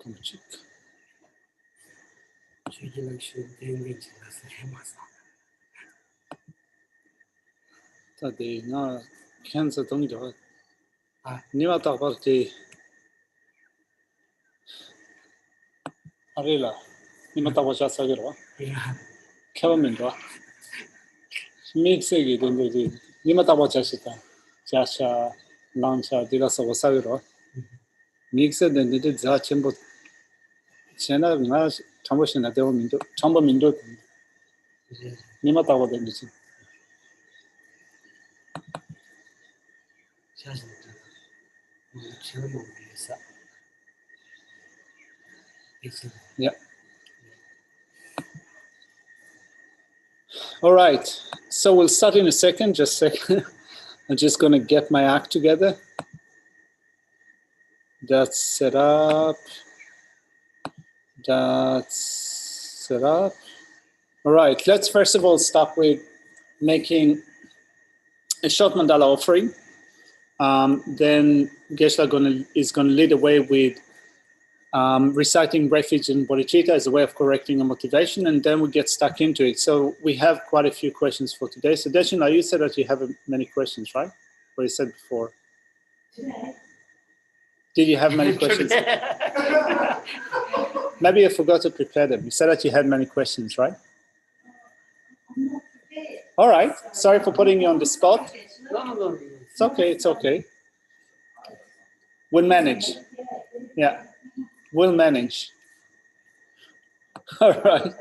Kamachik. Tadi na cancer tongi do. Niwa ta parti. Arila. Nima ta wacha sagiro. Kevin do. Mixegi dendo di. Nima ta wacha sita. Jasha launcha dirasa wasagiro. Mixe dendo di za chembo. Chena na chambo shina deo mindo. Chambo mindo. Nima ta wada dendo. Yeah. All right. So we'll start in a second. Just a second. I'm just going to get my act together. That's set up. That's set up. All right. Let's first of all start with making a short mandala offering. Then Geshe is going to lead the way with reciting refuge and bodhicitta as a way of correcting a motivation, and then we get stuck into it. So we have quite a few questions for today. So Deshin, you said that you have many questions, right? What you said before. Today. Did you have many questions? Maybe you forgot to prepare them. You said that you had many questions, right? All right. Sorry for putting you on the spot. No. It's okay. It's okay. We'll manage. Yeah. We'll manage. All right.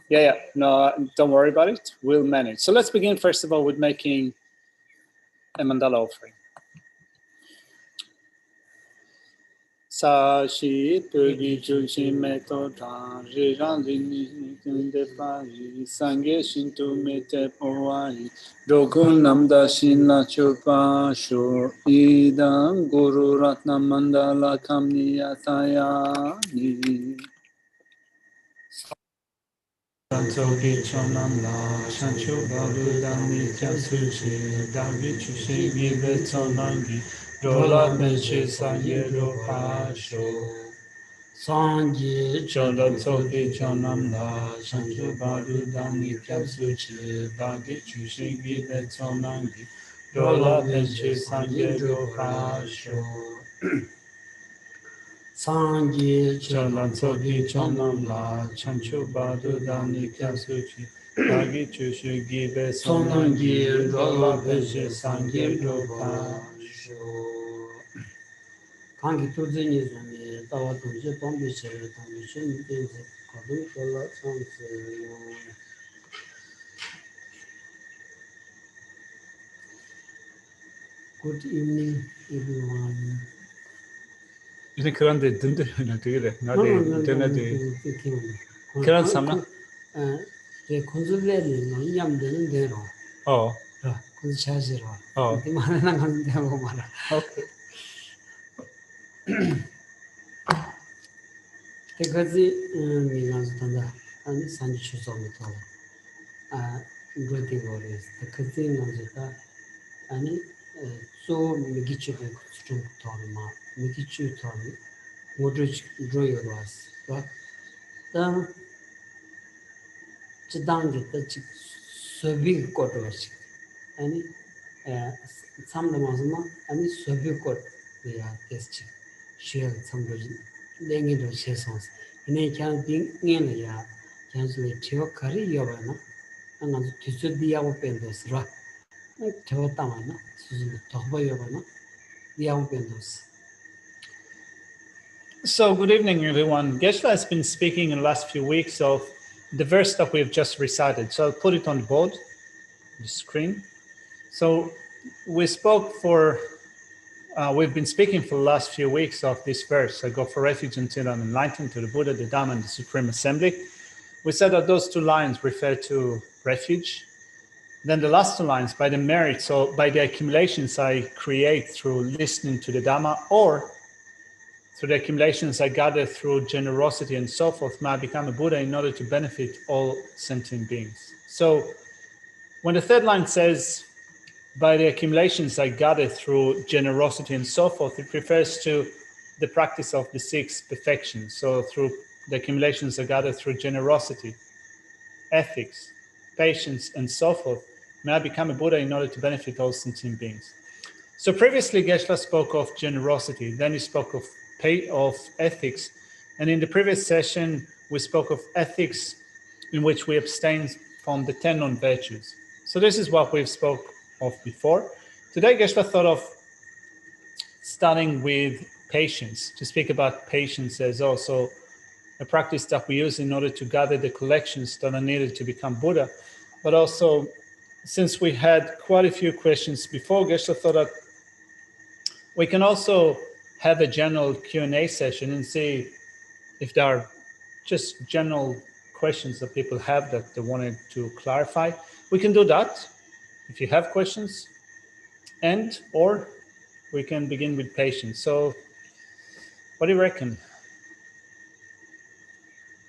Yeah. No, don't worry about it. We'll manage. So let's begin, first of all, with making a mandala offering. Sa shi pegi chuchi meto dhan ri ran ri ni kunde pa ri sangye shintu mete powai dogun namda shinla chupa sho idam guru ratna mandala kamniyataya ni Santoki chonam la shanchu baru dami kyasuchi davi chushi gibe tonangi Rola meche sangye roha sho Sangye chola tsoki chonam la Shanchu baru dami kyasuchi Dagi chushi gibe tonangi Rola meche sangye roha sho Sangye chola tsoki chonam la Shanchu baru dami kyasuchi Dagi chushi gibe tonangi Rola meche sangye roha sho Kangi tuzi nizami tawa tunji tombi shere tombi shini tenzi kadu kola chansi Good evening everyone. Ini keren de dindi na tigre na de dena de keren samna de konzulleri no yam denen dero oh kunz chaziro oh di mana nang de mo mara okay Tekazi miganzu tanda ani sanji chuzo mito ngoti gores tekazi nganzu ta ani so migichu be kuchung torma migichu tormi modrich droyo was ta chidangi ta chik sobi kotosh ani samda mazuma ani sobi kot ya test share samdoji Lengi do sesons. Ine kyan ding ngene ya kyan zwe teo kari yoba na anga tisu diyawo pendos ra. Teo tama na suzu tohba yoba na diyawo pendos. So good evening everyone. Geshe has been speaking in the last few weeks of the verse that we've just recited. So I'll put it on the board, the screen. So we spoke for we've been speaking for the last few weeks of this verse, I go for refuge until I'm enlightened to the Buddha, the Dhamma, and the Supreme Assembly. We said that those two lines refer to refuge. Then the last two lines, by the merits, so by the accumulations I create through listening to the Dhamma, or through the accumulations I gather through generosity and so forth, may I become a Buddha in order to benefit all sentient beings. So when the third line says, by the accumulations I gather through generosity and so forth, it refers to the practice of the 6 perfections. So through the accumulations are gathered through generosity, ethics, patience, and so forth, may I become a Buddha in order to benefit all sentient beings. So previously, Geshe spoke of generosity, then he spoke of ethics, and in the previous session, we spoke of ethics in which we abstain from the 10 non-virtues. So this is what we've spoke of before. Today, Geshe thought of starting with patience, to speak about patience as also a practice that we use in order to gather the collections that are needed to become Buddha. But also, since we had quite a few questions before, Geshe thought that we can also have a general Q&A session and see if there are just general questions that people have that they wanted to clarify. We can do that if you have questions, or we can begin with patience. So what do you reckon?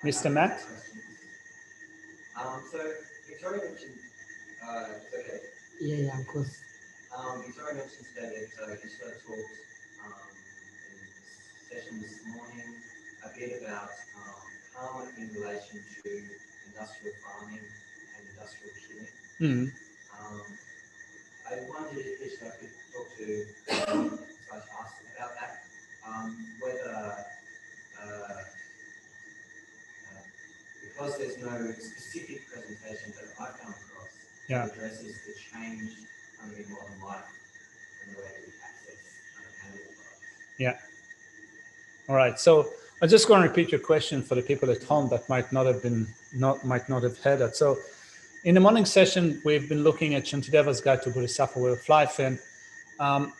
Mr. Matt? So Victoria mentioned, it's okay? Yeah, of course. Victoria mentioned today that Geshe talked in the session this morning a bit about karma in relation to industrial farming and industrial killing. I wondered if Geshe could talk to us about that, whether because there's no specific presentation that I've come across that addresses the change in modern life and the way we access animal products. Yeah. All right. So I'm just going to repeat your question for the people at home that might not have heard it. So in the morning session, we've been looking at Shantideva's Guide to Bodhisattva Way of Life, and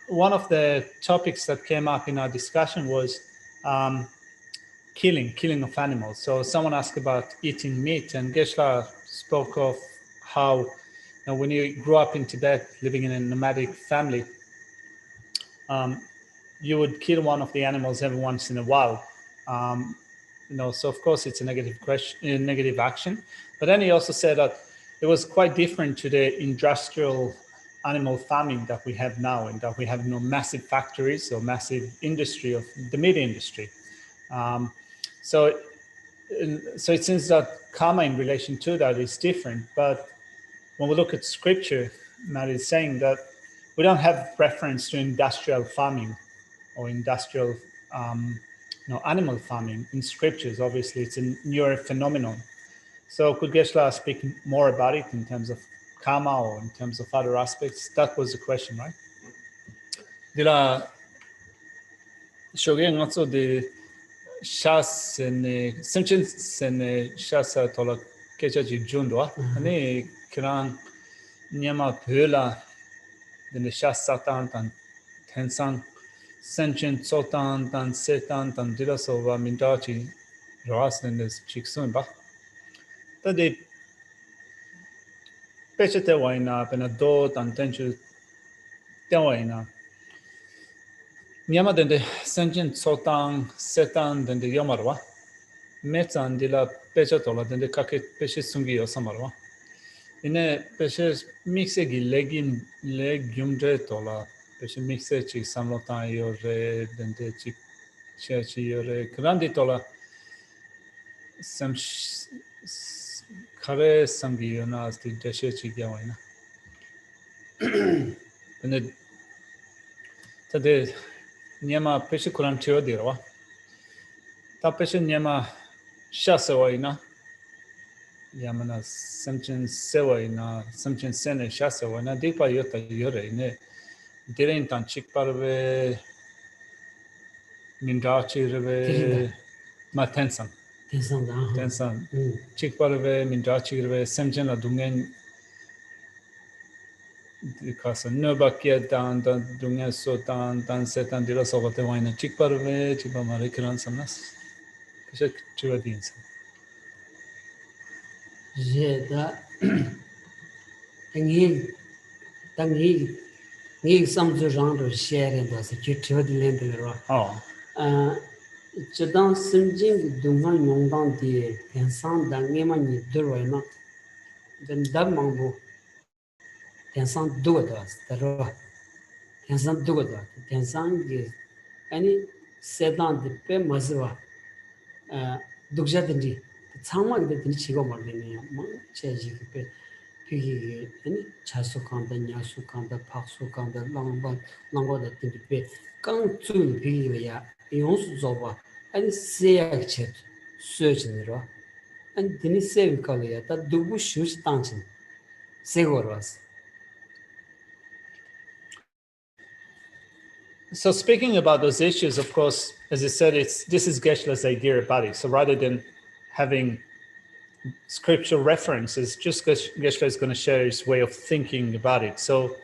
one of the topics that came up in our discussion was killing of animals. So someone asked about eating meat, and Geshe spoke of how when you grew up in Tibet, living in a nomadic family, you would kill one of the animals every once in a while. So of course it's a negative action. But then he also said that it was quite different to the industrial animal farming that we have now, and that we have massive factories or massive industry of the meat industry. So it seems that karma in relation to that is different. But when we look at scripture, Matt is saying that we don't have reference to industrial farming or industrial animal farming in scriptures. Obviously, it's a newer phenomenon. So could Geshe speak more about it in terms of karma or in terms of other aspects? That was the question, right? Dila shogen also the shas and simchins and shasa tola kechaji jundwa ani kiran nyama pula the shas satan tan tensang Sentient Tsultrim tan setan tan dilasova mindachi ras and this chiksun ba. Tadi pechete waina pena do tan tenchu tewaina. Nyama dende sentient Tsultrim setan dende yamarwa. Metsan dila pechatola dende kake peche sungi yosamarwa. Ine peche mixegi legume tola. Peche mixe chik samlotan yore dende chik chechi yore grandi tola sam kare sangi yona asti Geshe chik yawaina. Dende tade nyama peche kuran tio dirwa. Ta peche nyama shasa waina. Yamana samchen sewaina, samchen sene shasa waina. Dipa yota yore ne. Diren tan chik parve mindachi reve matensan. Tensan. Chik parve mindachi reve samchen la dungen kasa noba kia dan dungen so dan setan dila sovote waina. Chik parve chipa mare kiran samnas. Kisha chura dinsan. Jeda tangi samzu genre share da se chitwa de lendra. Chedang simjing dungan yongdang di tensan da ngema ni durwa den dab mangbu tensan duwa da starwa tensan duwa da tensan gi ani sedan de pe mazwa dugja dindi changma de dindi chigo mar de ne ma cheji pe pigi ani chasu kanda nyasu kanda paksu kanda langba de dindi pe kang zu ni pigi le ya yonsu zoba ani seyak chet söj ni ro ani dini sev kala ya ta dubu shuj tanchin segor was. So speaking about those issues, of course, as I said, this is Geshe's idea about it. So rather than having scriptural references, just Geshe is going to share his way of thinking about it. So,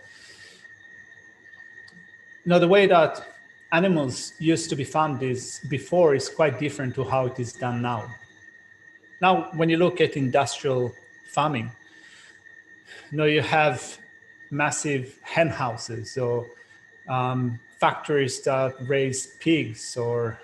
the way that animals used to be farmed before is quite different to how it is done now. Now, when you look at industrial farming, you have massive hen houses or factories that raise pigs or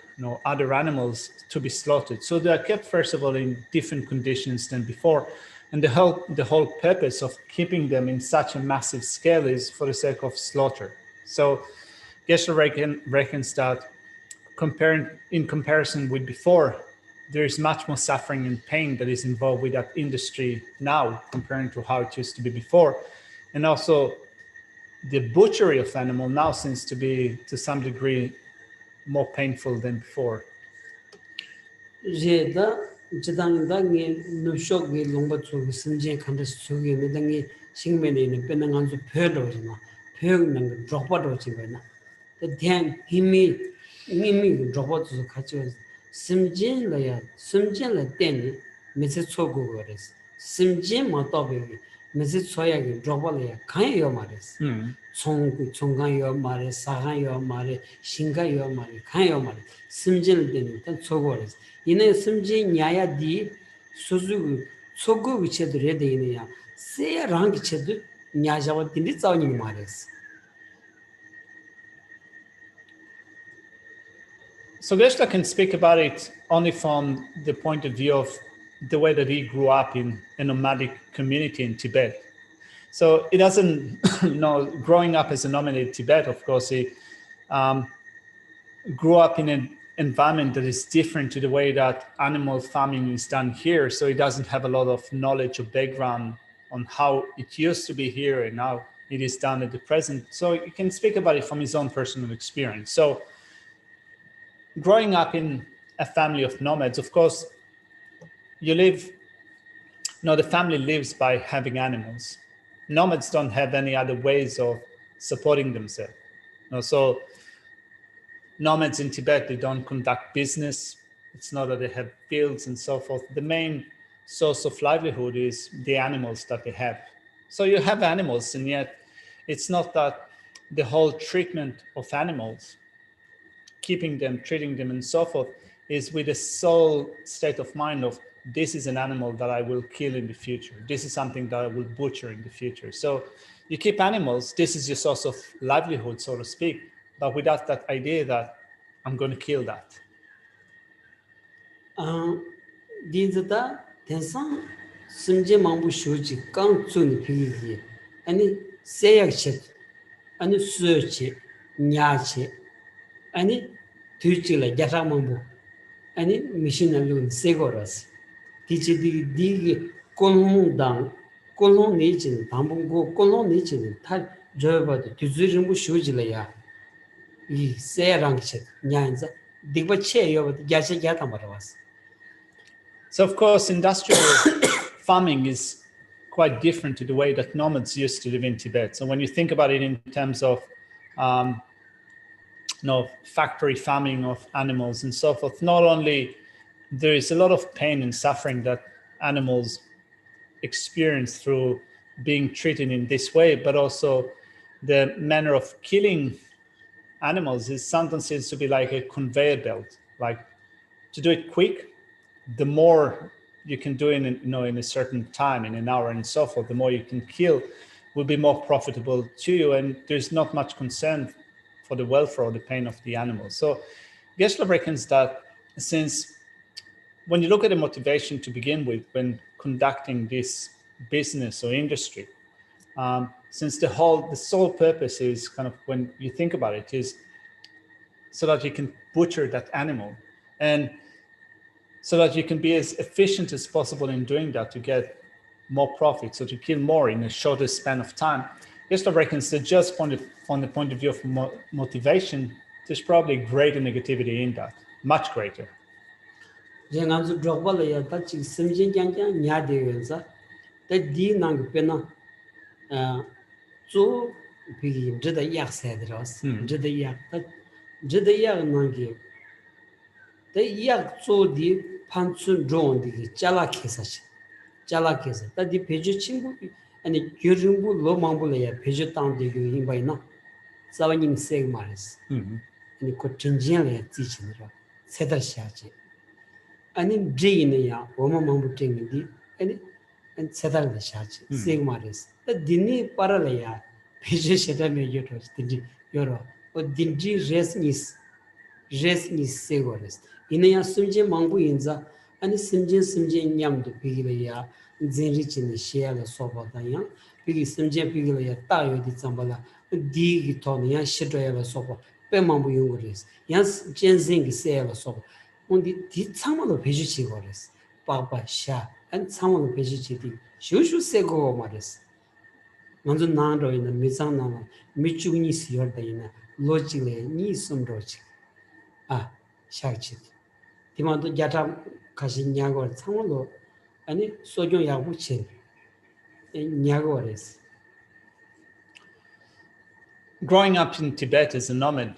other animals to be slaughtered. So they are kept, first of all, in different conditions than before. And the whole purpose of keeping them in such a massive scale is for the sake of slaughter. So Geshe reckons that in comparison with before, there is much more suffering and pain that is involved with that industry now comparing to how it used to be before. And also the butchery of animal now seems to be to some degree more painful than before. Jeda jidang da nge no shok ge longba chu simje khand chu ge me dang singme ne ne pen ngan zu phe do ji ma phe nang drop do ji na the dhyan himi nimi drop zu kha chu simje la ya simje la ten me se cho go go res simje ma to be me se cho ya ge drop la ya khan yo ma res 총간 요 말에 사간 요 말에 신가 요 말에 간 요 말에 심진을 되는 단 초고를 이내 심진 냐야디 수수 초고 위치도 레데이냐 세랑 기체도 냐자와 딘디 자오니 말레스. So Geshe can speak about it only from the point of view of the way that he grew up in a nomadic community in Tibet. So he doesn't, growing up as a nomad in Tibet, of course, he grew up in an environment that is different to the way that animal farming is done here. So he doesn't have a lot of knowledge or background on how it used to be here and how it is done at the present. So he can speak about it from his own personal experience. So growing up in a family of nomads, of course, the family lives by having animals. Nomads don't have any other ways of supporting themselves. So nomads in Tibet, they don't conduct business. It's not that they have fields and so forth. The main source of livelihood is the animals that they have. So you have animals, and yet it's not that the whole treatment of animals, keeping them, treating them, and so forth, is with a sole state of mind of this is an animal that I will kill in the future. This is something that I will butcher in the future. So you keep animals, this is your source of livelihood, so to speak, but without that idea that I'm going to kill that. Dizda tensan simje mambu shuji kang tsuni pigi ani seyak chet ani suche nyache ani tuchila jata mambu ani machine alun segoras tichi digi kolong dang kolong nichin tambung go kolong nichin ta joba de tuzurimbu shuji la ya I serang chet nyanza digba che yo gashe gata marawas. So of course, industrial farming is quite different to the way that nomads used to live in Tibet. So when you think about it in terms of factory farming of animals and so forth, not only there is a lot of pain and suffering that animals experience through being treated in this way, but also the manner of killing animals is sometimes seems to be like a conveyor belt. Like to do it quick, the more you can do in a certain time, in an hour and so forth, the more you can kill will be more profitable to you, and there's not much concern for the welfare or the pain of the animals. So Geshe reckons that since when you look at the motivation to begin with when conducting this business or industry, since the sole purpose is kind of, when you think about it, is so that you can butcher that animal, and so that you can be as efficient as possible in doing that to get more profit, so to kill more in a shorter span of time. Geshe reckons that just from the point of view of motivation, there's probably greater negativity in that, much greater. 쟁안주 drogbalaya ta chi simjin kyang nya de yenza ta di nang pena zo bi zhe de yak sai de ras zhe de yak ta zhe de yak nang ge ta yak zo di pan chun zhong di chala khesa ta di peju chingbu ani gyurungbu lo mangbu le ya peju tang de gyu yin bai na sawaning seg maris ani ko chinjin le ji chin ra sedar sha ji 아니 드이네야 오마망부 땡디 아니 세달의 샤지 세그마레스 더 디니 파라레야 베제 셰다메 요토 딘지 요로 오 딘지 레스니스 세고레스 이네야 숨제 망부 인자 아니 심제 냠도 비기레야 젠리치니 셰야가 소바다야 비기 심제 비기레야 따요디 잠발라 디기 토니야 셰도야가 소바 빼망부 용거레스 야스 젠징기 세야가 소바 온디 뒤창만도 배주치 거랬어. 빠빠샤 안 창만도 배주치디 슈슈 세고 말했어. 먼저 나로 있는 미상나마 미축니 시어다이나 로직레 니 숨로지. 샤치. 디만도 야타 가신냐고 창만도 아니 소종 야부치. 냐고 그랬어. Growing up in Tibet as a nomad,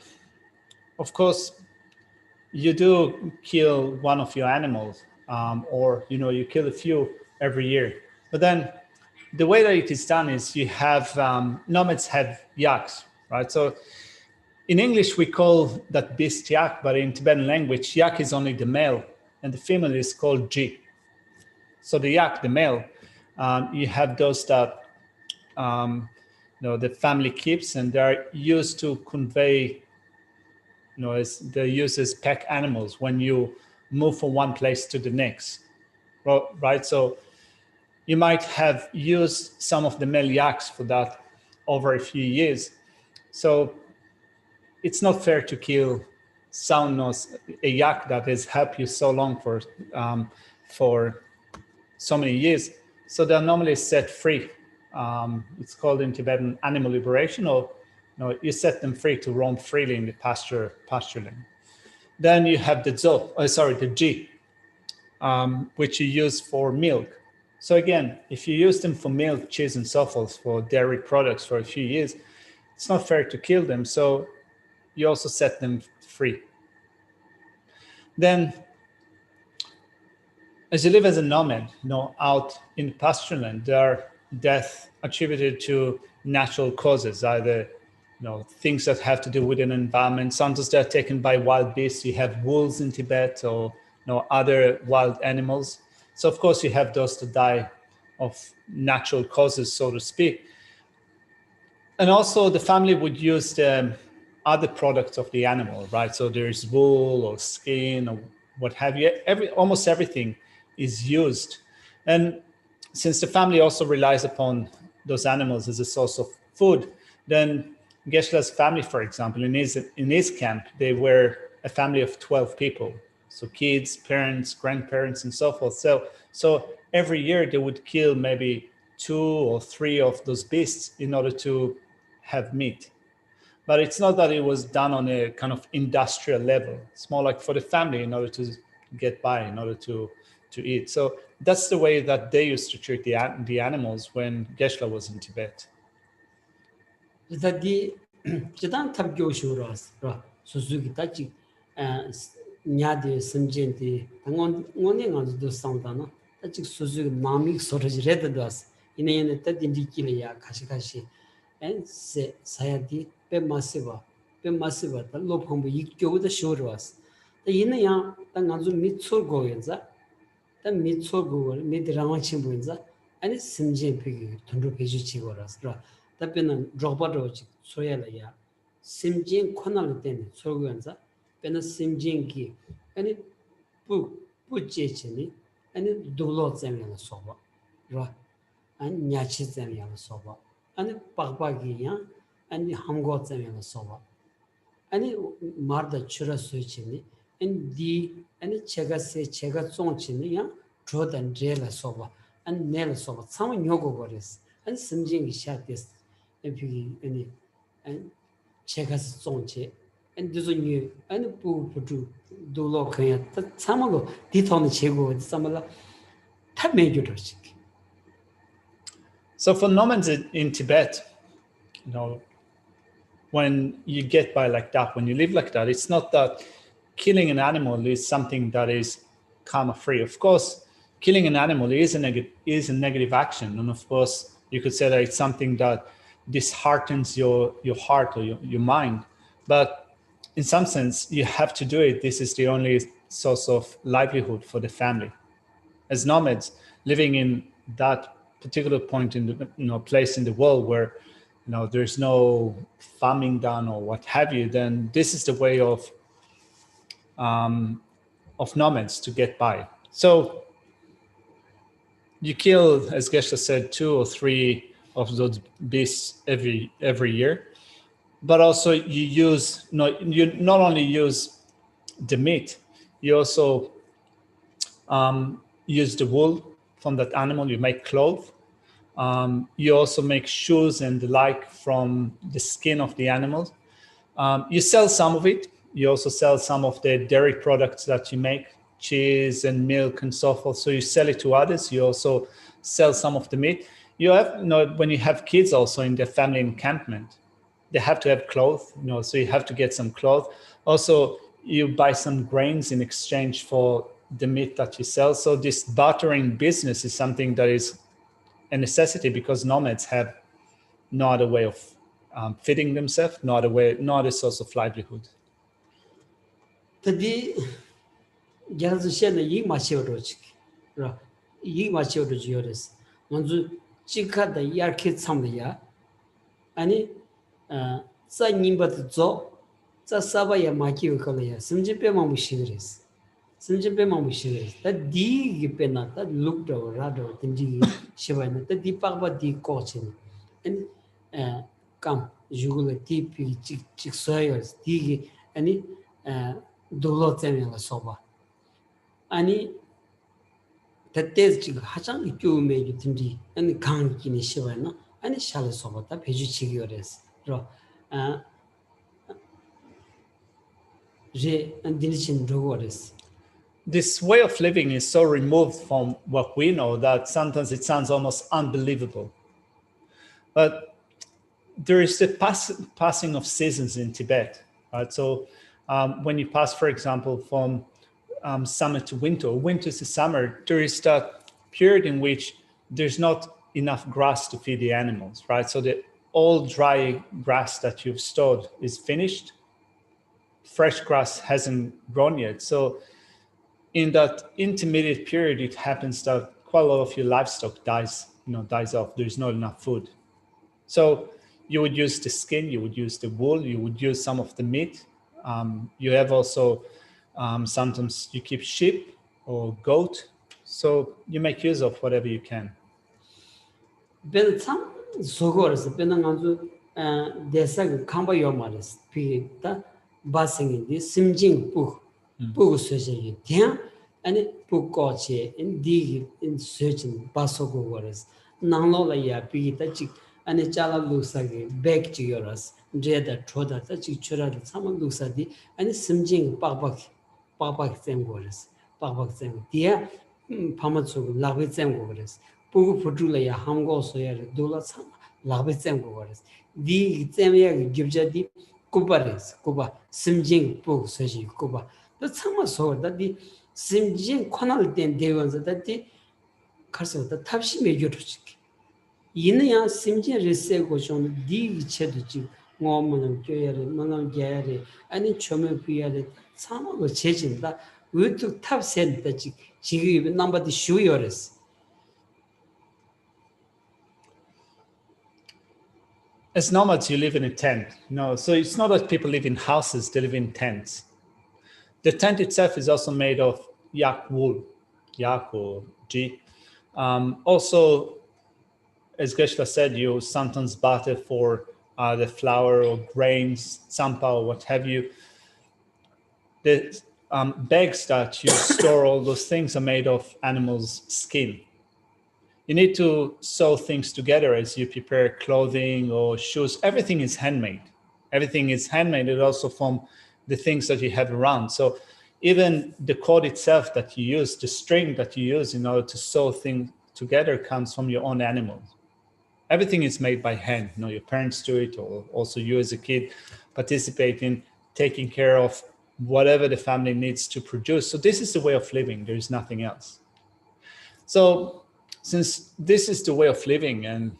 of course, you do kill one of your animals, or you kill a few every year. But then the way that it is done is you have nomads have yaks, right? So in English we call that beast yak, but in Tibetan language yak is only the male, and the female is called ji. So the yak, the male, you have those that the family keeps, and they're used to convey. They're used as pack animals when you move from one place to the next, right? So you might have used some of the male yaks for that over a few years. So it's not fair to kill a yak that has helped you so long for so many years. So they're normally set free. It's called in Tibetan animal liberation, or you set them free to roam freely in the pastureland. Then you have the ji, which you use for milk. So again, if you use them for milk, cheese, and so forth, for dairy products for a few years, it's not fair to kill them. So you also set them free. Then, as you live as a nomad, out in the pastureland, there are deaths attributed to natural causes, either things that have to do with an environment. Sometimes they're taken by wild beasts. You have wolves in Tibet, or other wild animals. So of course you have those that die of natural causes, so to speak. And also the family would use the other products of the animal, right? So there's wool or skin or what have you. Almost everything is used. And since the family also relies upon those animals as a source of food, then Geshe's family, for example, in his camp, they were a family of 12 people. So kids, parents, grandparents, and so forth. So every year they would kill maybe 2 or 3 of those beasts in order to have meat. But it's not that it was done on a kind of industrial level. It's more like for the family, in order to get by, in order to eat. So that's the way that they used to treat the animals when Geshe was in Tibet. Jadi jadang tabgyo shuras ra suzuki tachi nyade simjenti ngone ngaz sangda na tachi suzuki namik soraj red das inene tadindi kile ya kashi en se sayadi pe masiva ta lophambu ikyo da shuras ta ine ya ta ngazu mitso goyenza ta mitso go midrama chimbuenza ani simjen pegi thundu peju chigoras ra 답변은 로버로 소야라야 심진 코너를 때는 소고연자 배는 심진기 아니 부제치니 아니 돌로 재미는 소바 라 아니 냐치 재미는 소바 아니 빠빠기야 아니 한국 재미는 소바 아니 마르다 추라 수치니 디 아니 제가 쫑치니 야 조던 제라 소바 안 내라 소바 참 요거 거레스 안 심징이 샤데스 에피 아니 안 제가 쫑치 안 두즈니 아니 부부두 돌로 그냥 참하고 디톤의 제고 참말라 탑 메주더스. So for nomads in Tibet, you know, when you get by like that, when you live like that, it's not that killing an animal is something that is karma-free. Of course, killing an animal is a negative action. And of course, you could say that it's something that disheartens your heart or your mind. But in some sense, you have to do it. This is the only source of livelihood for the family. As nomads, living in that particular point in the place in the world where there's no farming done or what have you, then this is the way of nomads to get by. So you kill, as Geshe said, 2 or 3 of those beasts every year, but also you not only use the meat, you also use the wool from that animal. You make clothes. You also make shoes and the like from the skin of the animals. You sell some of it. You also sell some of the dairy products that you make, cheese and milk and so forth. So you sell it to others. You also sell some of the meat. You have, when you have kids also in their family encampment, they have to have clothes, so you have to get some clothes. Also, you buy some grains in exchange for the meat that you sell. So this bartering business is something that is a necessity because nomads have no other way of feeding themselves, not a source of livelihood. Tadi gyalzu shena yi machiwro chik, yi machiwro jiyores. Manzu chika da yarki tsamda ya, ani za nimbat zo, za saba ya makiwa kala ya, simjipe mamu shigres. Simjipe mamu shigres. Ta di gipe na, ta lukda wa rada wa tinji shiba na, ta di pakba di kochini. Ani kam jugula di pi chik soyores, di gi, ani dolo tseme la soba. Ani tatez chik hachang ikyo me yu tinji, ani kaan kini shiba na, ani shala soba ta peju chigi yores. Ro, re, dinishin rogo res. This way of living is so removed from what we know that sometimes it sounds almost unbelievable. But there is the passing of seasons in Tibet, right? So when you pass, for example, from summer to winter, or winter to summer, there is that period in which there's not enough grass to feed the animals, right? So the all dry grass that you've stored is finished. Fresh grass hasn't grown yet. So in that intermediate period, it happens that quite a lot of your livestock dies off. There's not enough food. So you would use the skin, you would use the wool, you would use some of the meat. You have also, sometimes you keep sheep or goat. So you make use of whatever you can. Ben tam sogores, ben anzu desag kamba yomares. Pi ta basing di simjing pu soje tian ani pu koche in di in searching basogo gores. Nanglo la ya pi ta chik ani chala lusage bag chigoras. Jeda troda ta chik chura sama lusadi ani simjing babak zem gores. Babak zem dia pamatsu lagwe zem gores. Pugu putula ya hamgo soya dola sama lagbe zem gores. Di zem ya gibja di kubares kuba simjing pugu soji kuba. The sama so that the simjing konal den dewanza that the karso the tapshi mejoruchik. Yin ya simjing rese gojon di cheduchi ngomon gyoyare manam gyare ani chome piyare sama go chejin da we took tap sen that chigi number the shoe yores. As nomads, you live in a tent. So it's not that people live in houses, they live in tents. The tent itself is also made of yak wool, yak or G. Also, as Geshe said, you sometimes barter for the flour or grains, tsampa or what have you. The bags that you store all those things are made of animals' skin. You need to sew things together as you prepare clothing or shoes. Everything is handmade. Everything is handmade. It also from the things that you have around. So even the cord itself that you use, the string that you use in order to sew things together comes from your own animals. Everything is made by hand. Your parents do it, or also you as a kid participate in taking care of whatever the family needs to produce. So this is the way of living. There is nothing else. So since this is the way of living, and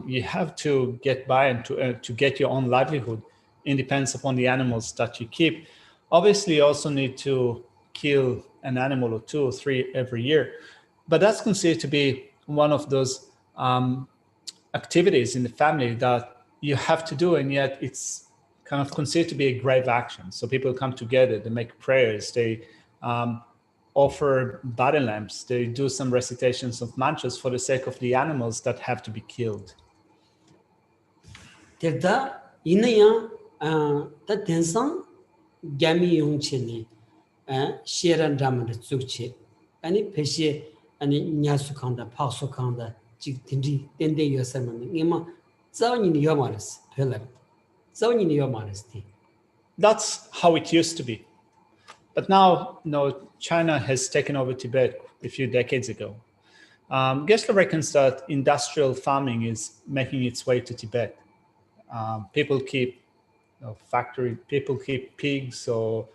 you have to get by and to get your own livelihood, it depends upon the animals that you keep. Obviously, you also need to kill an animal or 2 or 3 every year, but that's considered to be one of those activities in the family that you have to do, and yet it's kind of considered to be a grave action. So people come together, they make prayers, they offer body lamps, they do some recitations of mantras for the sake of the animals that have to be killed. Terda inaya ta tensang gami yongchene sheran ramad tsukche ani peshe ani nyasu khanda phakso khanda jik tindi tende yosaman ngema zawni ni yomaras phelar zawni ni yomaras ti. That's how it used to be. But now, China has taken over Tibet a few decades ago. Geshe reckons that industrial farming is making its way to Tibet. People keep people keep pigs or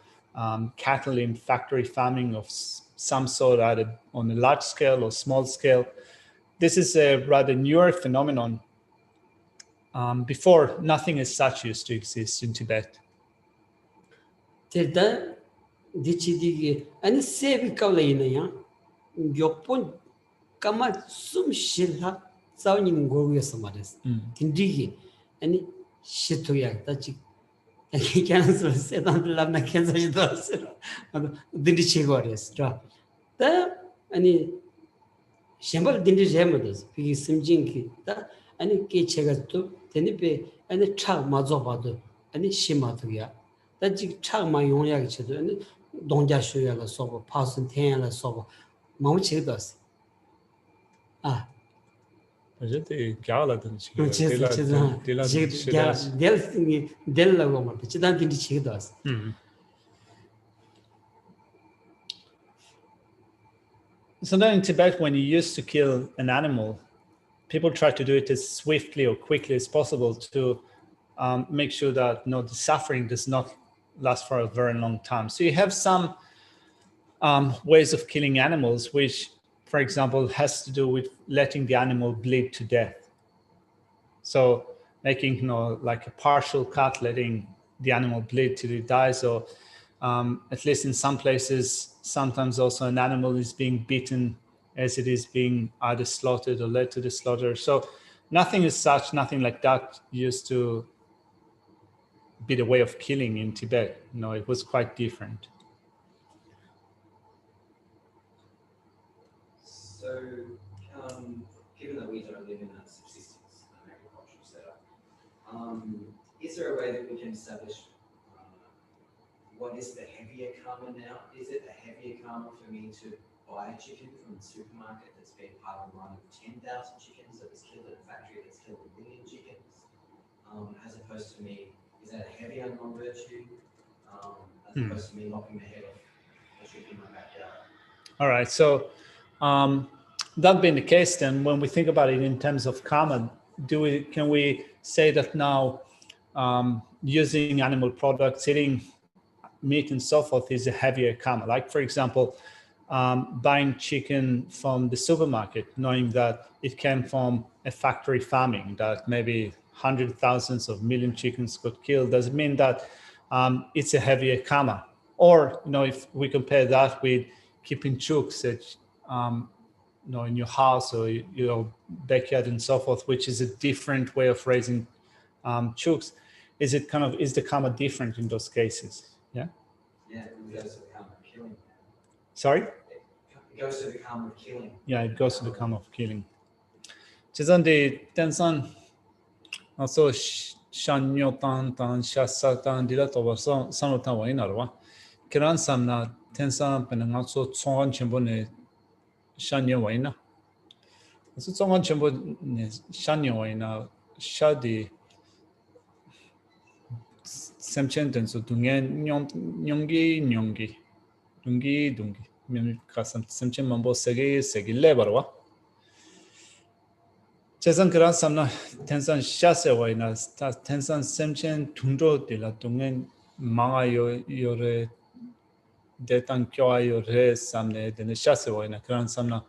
cattle in factory farming of some sort, either on a large scale or small scale. This is a rather newer phenomenon. Before, nothing as such used to exist in Tibet. Terda dichidi ani sebi kawla inaya yopon kama sum shilha zawni ni goru yosamaras tindi ani shitoya ta chik cancel sedan lamna cancel jidas dindi chegores tra ta ani shembal dindi jemadas pigi simjinki ta ani ke chegas to teni pe ani cha mazo bado ani shimatuya ta jik cha ma yongya ge chedo ani dongja shoya la sobo pasun ten la sobo mamu chedas A gente gala dando So then in Tibet, when you used to kill an animal, people try to do it as swiftly or quickly as possible to make sure that the suffering does not last for a very long time. So you have some ways of killing animals, which, for example, has to do with letting the animal bleed to death. So making, like a partial cut, letting the animal bleed till it dies, or at least in some places, sometimes also an animal is being beaten as it is being either slaughtered or led to the slaughter. So nothing as such, nothing like that used to be the way of killing in Tibet. It was quite different. So, given that we don't live in a subsistence agricultural setup, is there a way that we can establish what is the heavier karma now? Is it a heavier karma for me to buy a chicken from the supermarket that's been part of a run of 10,000 chickens that was killed in a factory that's killed 1 million chickens, as opposed to me, is that a heavier non-virtue, as opposed to me locking the head off a chicken in my backyard? All right, so that being the case, then when we think about it in terms of karma, can we say that now using animal products, eating meat and so forth is a heavier karma? Like, for example, buying chicken from the supermarket, knowing that it came from a factory farming, that maybe hundreds, thousands of million chickens got killed, does it mean that it's a heavier karma? Or, if we compare that with keeping chooks in your house or your backyard and so forth, which is a different way of raising chooks, is the karma different in those cases? Yeah? Yeah, it goes to the karma of killing. Sorry? It goes to the karma of killing. Yeah, it goes to the karma of killing. Chizan de tensan also shanyo tan shasa tan dila to so sanu tan wa ina ro kiran samna tensan pen nga so chongan chembo ne shanyo wa ina so chongan chembo ne shanyo wa ina shadi semchen den so dungen nyongi dungi men kasam semchen mambo segi lebarwa 재산 그런 삼나 텐선 샤세 와이나 텐선 셈첸 둥도 데라 동엔 망아요 요레 데탄 쿄아요 레 삼네 데네 샤세 와이나 그런 삼나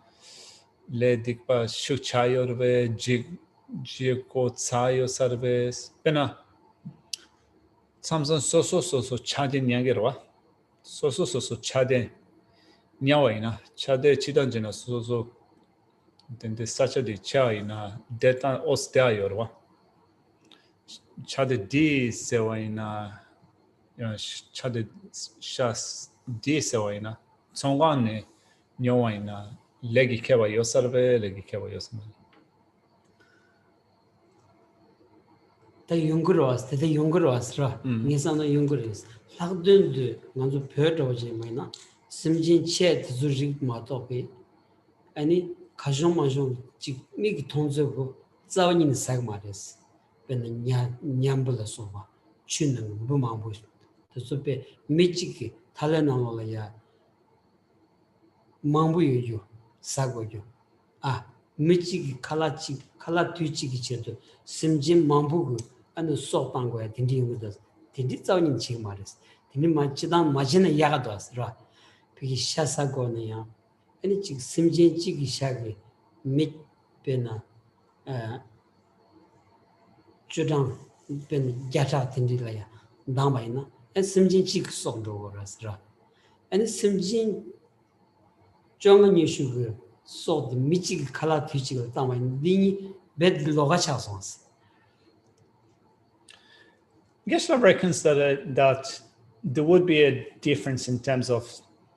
레딕바 슈차요르베 지고 차요 서비스 페나 삼선 소소소소 차딘 양게로와 소소소소 차데 냐와이나 차데 지던제나 소소 근데 사차디 차이나 데이터 오스테아요와 차데 디 세와이나 차데 샤스 디 세와이나 정관네 녀와이나 레기 케와 요서베 레기 케와 요서마 다 용거로스 다 용거로스라 니산의 용거로스 학든드 먼저 배워오지 마이나 심진 체 주직 마토베 아니 가정 마정 직미기 통제고 자원인 사고마레스 근데 냠불어서 봐 주는 뭐만 그래서 배 미치기 달래나올이야 망부여요 사고요 아 미치기 칼라 뒤치기 제도 심진 망부고 안에 소pan 거야 딘디우도 딘디 자원인 지금 말했어 딘디 마치단 마지는 야가도 왔어 그게 샤사고네요 아니 지금 심진지기 시작이 밑배나 주장 ben 야자 딘디라야 남아있나 심진지기 속도 그랬어 아니 심진 정은 이슈그 소드 미치기 칼라 뒤지고 남아있는 니 bed로가 차서스 Geshe reckons that there would be a difference in terms of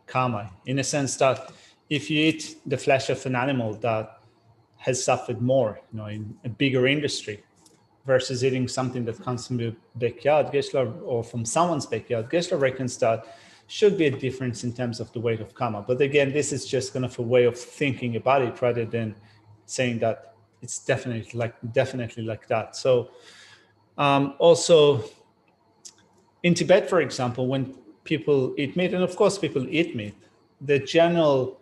karma, in a sense that if you eat the flesh of an animal that has suffered more, in a bigger industry, versus eating something that comes from your backyard, or from someone's backyard, Geshe reckons that should be a difference in terms of the weight of karma. But again, this is just kind of a way of thinking about it rather than saying that it's definitely like that. So also in Tibet, for example, when people eat meat, and of course people eat meat, the general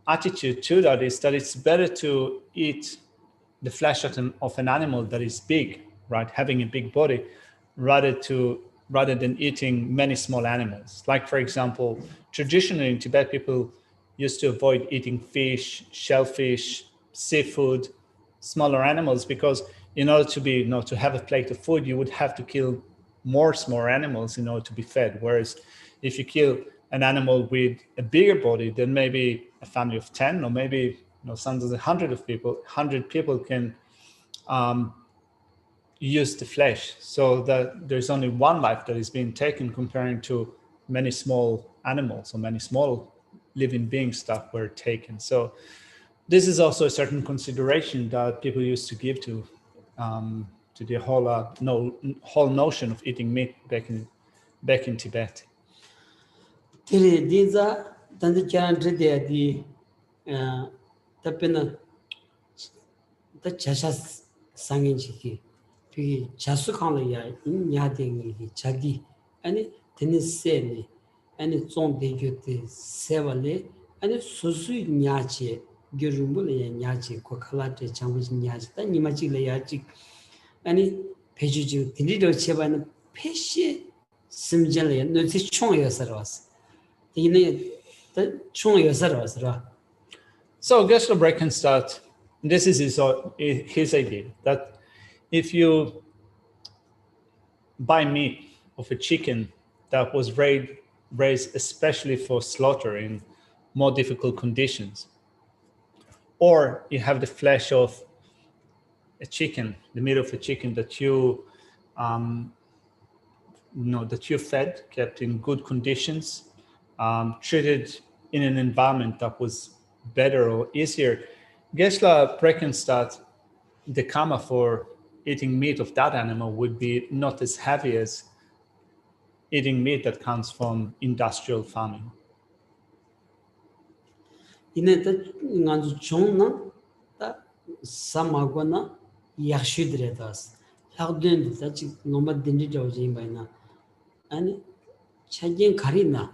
attitude to that is that it's better to eat the flesh of an animal that is big, right, having a big body, rather than eating many small animals. Like, for example, traditionally in Tibet, people used to avoid eating fish, shellfish, seafood, smaller animals, because in order to to have a plate of food, you would have to kill more small animals in order to be fed. Whereas if you kill an animal with a bigger body, then maybe a family of 10 or maybe sometimes 100 people can use the flesh, so that there's only one life that is being taken comparing to many small animals or many small living beings that were taken. So this is also a certain consideration that people used to give to the whole notion of eating meat back in Tibet. These are the challenge the Chashas sangin chiki. Pigi Chasukala Yading Chagi, and tennis sene, and its own deguti sevale, and it's Susu Nyachi, Girumbule Nyachi, Kokalate, Chamus Nyachi, and Nimachi Layachi, and it Peju, Tinido Chevan, Peshe, Simjali, and it's Chong Yosaros. The Chong Yosaros. So Geshe reckons that this is his idea, that if you buy meat of a chicken that was raised especially for slaughter in more difficult conditions, or you have the flesh of a chicken, the meat of a chicken that you fed, kept in good conditions, treated in an environment that was better or easier, Geshe reckons that the karma for eating meat of that animal would be not as heavy as eating meat that comes from industrial farming. 이네 더 nganzu chongna 다 samagona yakshudredas lagden da chi nomba dindi jawji baina ani chagin karina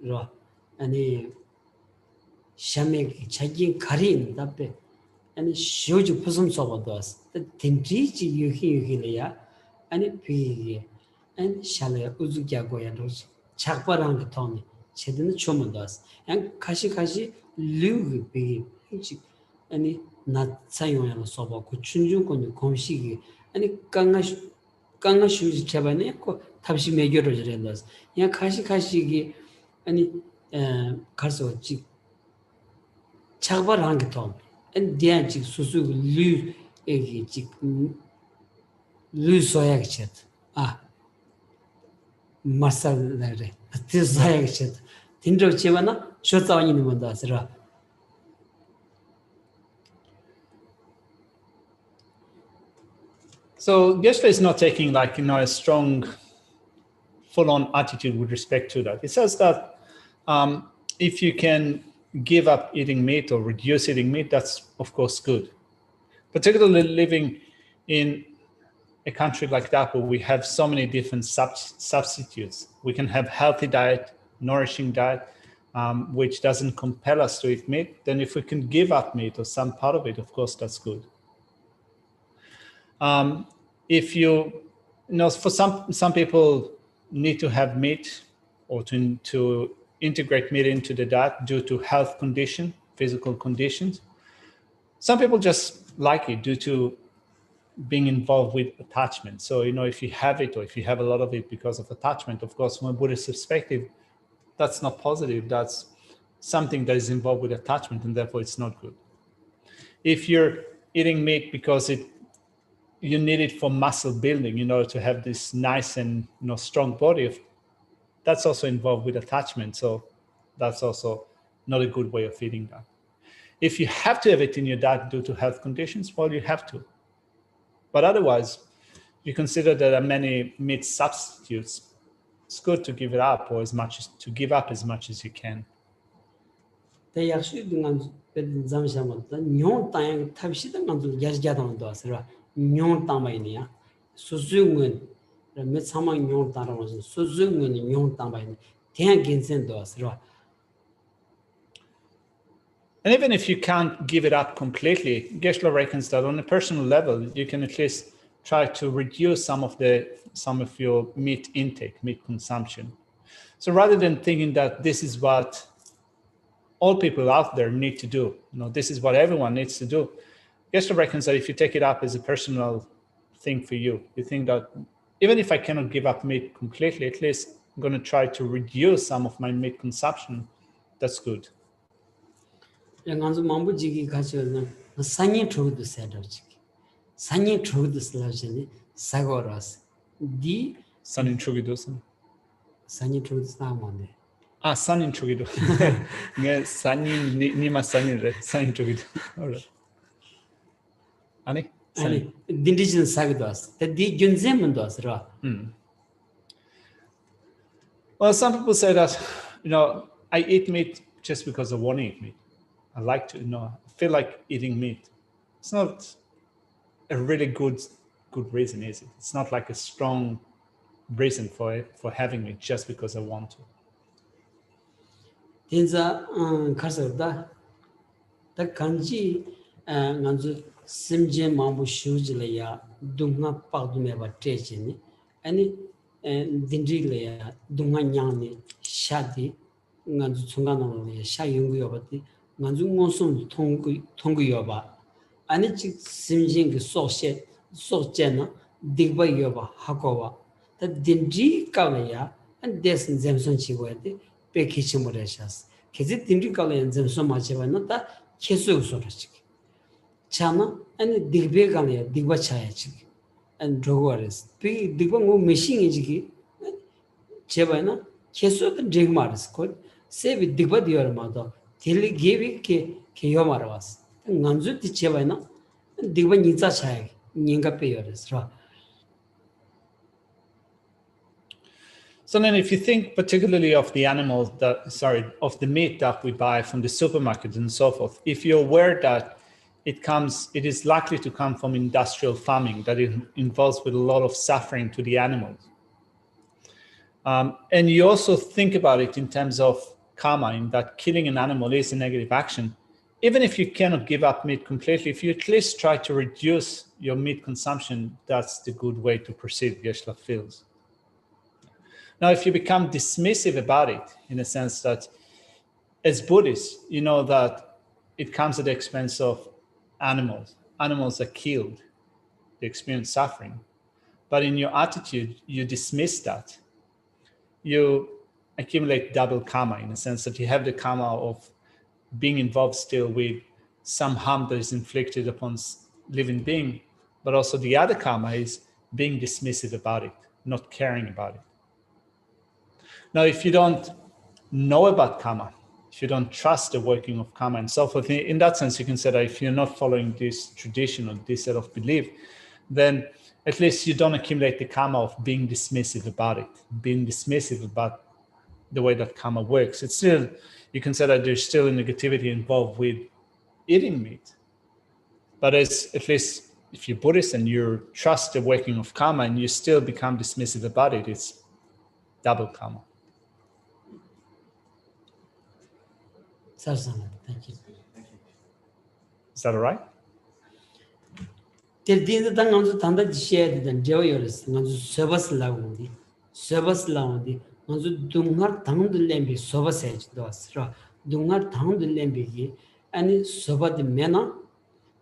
ro ani shame chagin karin dape ani shoju pusum sobodas the dindi ji yuhi ya ani pi and shale uzugya goya dos chakparang the tone chedin chomodas and kashi liu 비 아니 나차용으로 써보고 춘중권이 공식이 아니 강가슈지 잡아내 고 탑시 매겨를 저랬어. 야 가시기 아니 가서 지 작발한 게 돈. 안 대한지 수수 류 얘기 류 소야겠지. 마살레레 뜻사야겠지. 딘저 제바나 쇼자원이 뭔다 쓰라. So Geshe is not taking like a strong, full-on attitude with respect to that. He says that if you can give up eating meat or reduce eating meat, that's of course good. Particularly living in a country like that where we have so many different substitutes. We can have healthy diet, nourishing diet, which doesn't compel us to eat meat. Then if we can give up meat or some part of it, of course, that's good. If for some people need to have meat or to integrate meat into the diet due to health condition, physical conditions. Some people just like it due to being involved with attachment. So, if you have it or if you have a lot of it because of attachment, of course, from a Buddhist perspective, that's not positive. That's something that is involved with attachment, and therefore it's not good. If you're eating meat because you need it for muscle building in order to have this nice and strong body, that's also involved with attachment. So that's also not a good way of eating that. If you have to have it in your diet due to health conditions, well, you have to. But otherwise, you consider there are many meat substitutes. It's good to give it up, or to give up as much as you can. And even if you can't give it up completely, Geshe reckons that on a personal level, you can at least try to reduce some of your meat intake, meat consumption. So rather than thinking that this is what all people out there need to do, this is what everyone needs to do, Geshe reckons that if you take it up as a personal thing for you, you think that even if I cannot give up meat completely, at least I'm going to try to reduce some of my meat consumption. That's good. Yanganzu mambu jigi kacho sanyi trudu sedawchi. Sanyi trudu slajani sagoras. Di sanyi trudu. Sanyi trudu samande. Sanyi trudu. Nge sanyi nima sanyi re sanyi trudu. Alright. Ani dindijin sagdas. The di gyunzemundas ra. Well, some people say that I eat meat just because I want to eat meat. I like to, I feel like eating meat. It's not a really good reason, is it? It's not like a strong reason for having meat just because I want to. Tinza kasarda the kanji nganzu simje mambu shujile ya dunga pagdume ba trechini ani dindrile ya dunga nyani shadi nganzu chungana ya sha yungu yobati nganzu ngosum tonggu yoba ani chi simjing ge sokjena digba yoba hakowa ta dindri kawya and desin zemson chiwade pe kichimoreshas kezi dindri kawya zemson machewa na ta kesu usorachik chana and digbe kawya digba chayachik and drogwares pe digba ngo machine ejiki cheba na kesu the digmaris ko se with digba diyor mado Tili give ke yomaras. Nganzu ti cheba na digba nitsa chayag. So then if you think particularly of the of the meat that we buy from the supermarket and so forth, if you're aware that it is likely to come from industrial farming, that it involves with a lot of suffering to the animals. And you also think about it in terms of karma, in that killing an animal is a negative action. Even if you cannot give up meat completely, if you at least try to reduce your meat consumption, that's the good way to proceed, Geshe feels. Now, if you become dismissive about it, in a sense that as Buddhists, you know that it comes at the expense of animals. Animals are killed, they experience suffering. But in your attitude, you dismiss that. You accumulate double karma, in a sense that you have the karma of being involved still with some harm that is inflicted upon living being, but also the other karma is being dismissive about it, not caring about it. Now, if you don't know about karma, if you don't trust the working of karma and so forth, in that sense, you can say that if you're not following this tradition or this set of belief, then at least you don't accumulate the karma of being dismissive about it, being dismissive about the way that karma works. It's still, you can say that there's still a negativity involved with eating meat. But at least if you're Buddhist and you trust the working of karma and you still become dismissive about it, it's double karma. Thank you. Is that all right?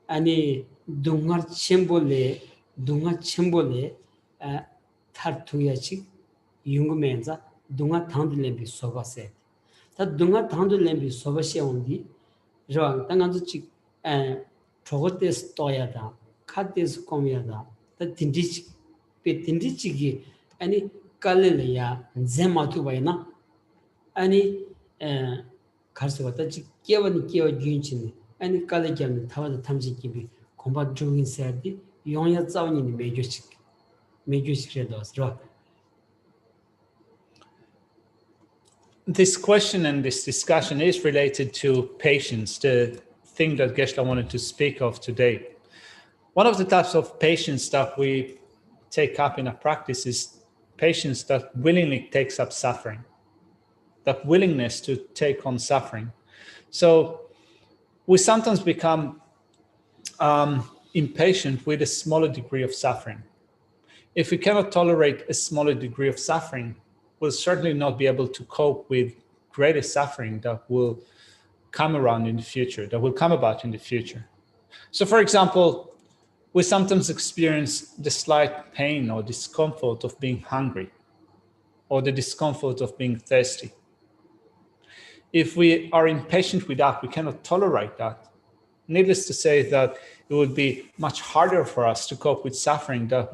아니 동ар 쳔볼레 타르투야치 융구멘자 동아 당들렘비 소바세 다 동아 당들렘비 소바시 온디 저 땅안주 치 저것데스 떠야다 카데스 코미야다 다 딘디치 베 딘디치기 아니 칼레야 제마투바이나 아니 가르스가다 치 깨원이 준치니 아니 칼레기는 타와다 탐지기비 콤바 중인 세디 용야 자원이 메주식레도스라. This question and this discussion is related to patience, the thing that Geshe wanted to speak of today. One of the types of patience that we take up in our practice is patience that willingly takes up suffering, that willingness to take on suffering. So we sometimes become impatient with a smaller degree of suffering. If we cannot tolerate a smaller degree of suffering, we'll certainly not be able to cope with greater suffering that will come around in the future, that will come about in the future. So for example, we sometimes experience the slight pain or discomfort of being hungry, or the discomfort of being thirsty. If we are impatient with that, we cannot tolerate that. Needless to say that it would be much harder for us to cope with suffering that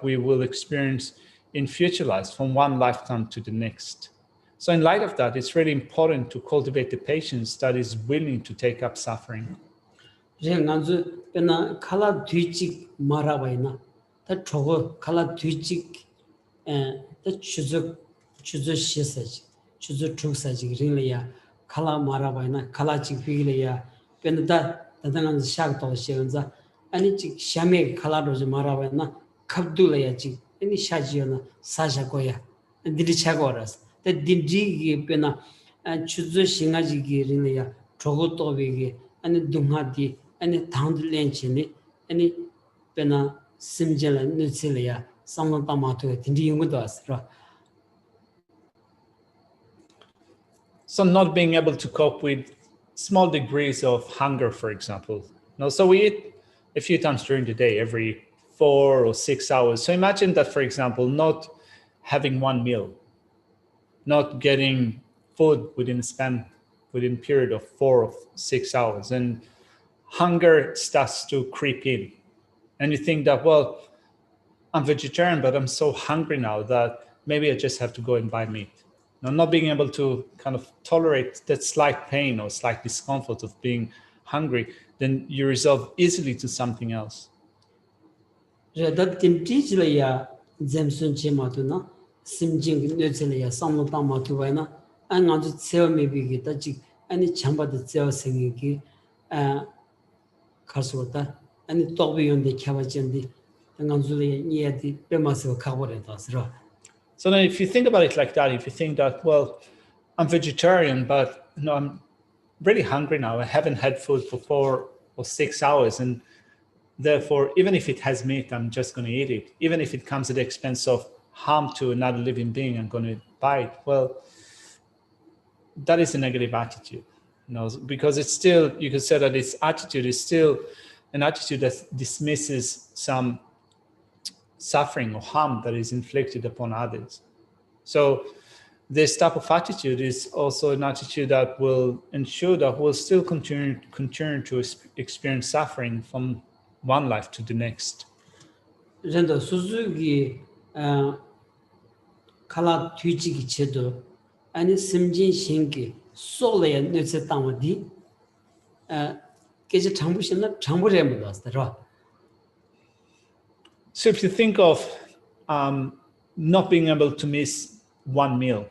we will experience in future lives from one lifetime to the next. So in light of that, it's really important to cultivate the patience that is willing to take up suffering. 다당한 샤도 시원자 아니 직 샤메 칼라로즈 마라바나 갑둘야지 아니 샤지요나 사샤고야 디리차고라스 데 딘지기 페나 추즈 싱아지기 리네야 조고토비기 아니 둥하디 아니 당들렌치니 아니 페나 심젤라 느실이야 상만타마토 딘디 용도 왔어. So not being able to cope with small degrees of hunger, for example. Now, so we eat a few times during the day, every 4 or 6 hours. So imagine that, for example, not having one meal, not getting food within a period of 4 or 6 hours, and hunger starts to creep in. And you think that, well, I'm vegetarian, but I'm so hungry now that maybe I just have to go and buy meat. Now, not being able to kind of tolerate that slight pain or slight discomfort of being hungry, then you resolve easily to something else. That Timtijlaya, Zemsun Chimatuna, Simjing Nuzelia, Samotama, and on the Tsel maybe Gitaji, any chamber the Tsel singing Kaswata, and the Toby on the Kavajendi, and Anzuli near the Bemas covered us. So then if you think about it like that, if you think that, well, I'm vegetarian, but I'm really hungry now. I haven't had food for 4 or 6 hours. And therefore, even if it has meat, I'm just going to eat it. Even if it comes at the expense of harm to another living being, I'm going to buy it. Well, that is a negative attitude. Because it's still, you could say that this attitude is still an attitude that dismisses some suffering or harm that is inflicted upon others. So this type of attitude is also an attitude that will ensure that we'll still continue to experience suffering from one life to the next. Renda Suzuki Kala Tuji Chedo, and Simjin Shinki, Solay and Nutsetawadi, Tambushina, Tamburemudas, the rock. So if you think of not being able to miss one meal,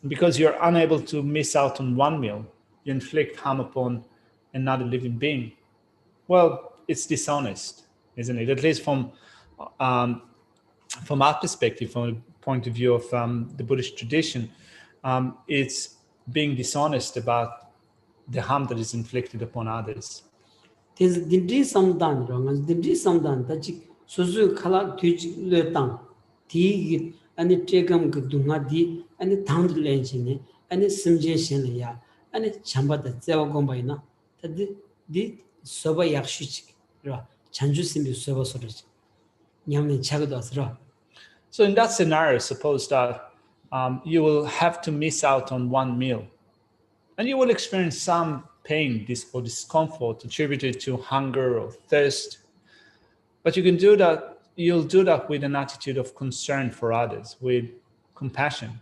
because you're unable to miss out on one meal, you inflict harm upon another living being. Well, it's dishonest, isn't it? At least from our perspective, from the point of view of the Buddhist tradition, it's being dishonest about the harm that is inflicted upon others. There's Dindri Samdan wrong, and Dindri Samdan, Tachi Suzu Kala Tuji Letang, Tea, and the Tegam Dunga di, and the Town Lenchine, and the Simjin Shenaya, and the Chamba the Zawagombaina, that the Soba Yakshich, Chanju Simbu Soba Sorich, Yamni Chagadas Ra. So in that scenario, suppose that you will have to miss out on one meal, and you will experience some pain or discomfort attributed to hunger or thirst. But you'll do that with an attitude of concern for others, with compassion,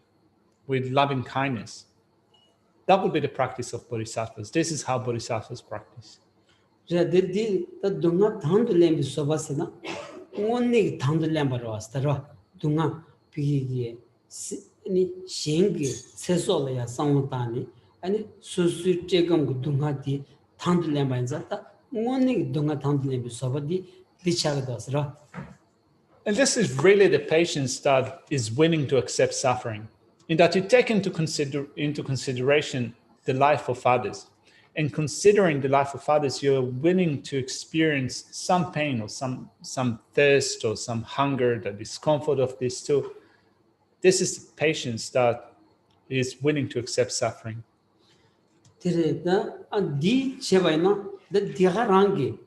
with loving kindness. That would be the practice of bodhisattvas. This is how bodhisattvas practice. The Dunga Town to Lamb is Sobasina, only Town to Lambaros, the Dunga Pigi, Shingi, Sesolaya, Samutani, and Susu Tegum Dungati, Town to Lambanzata, only Dunga Town to Lamb is Sobadi, the Chagadas. And this is really the patience that is willing to accept suffering, in that you take into consideration the life of others. And considering the life of others, you're willing to experience some pain or some thirst or some hunger, the discomfort of this too. This is patience that is willing to accept suffering. The Chevaina, the Diharangi,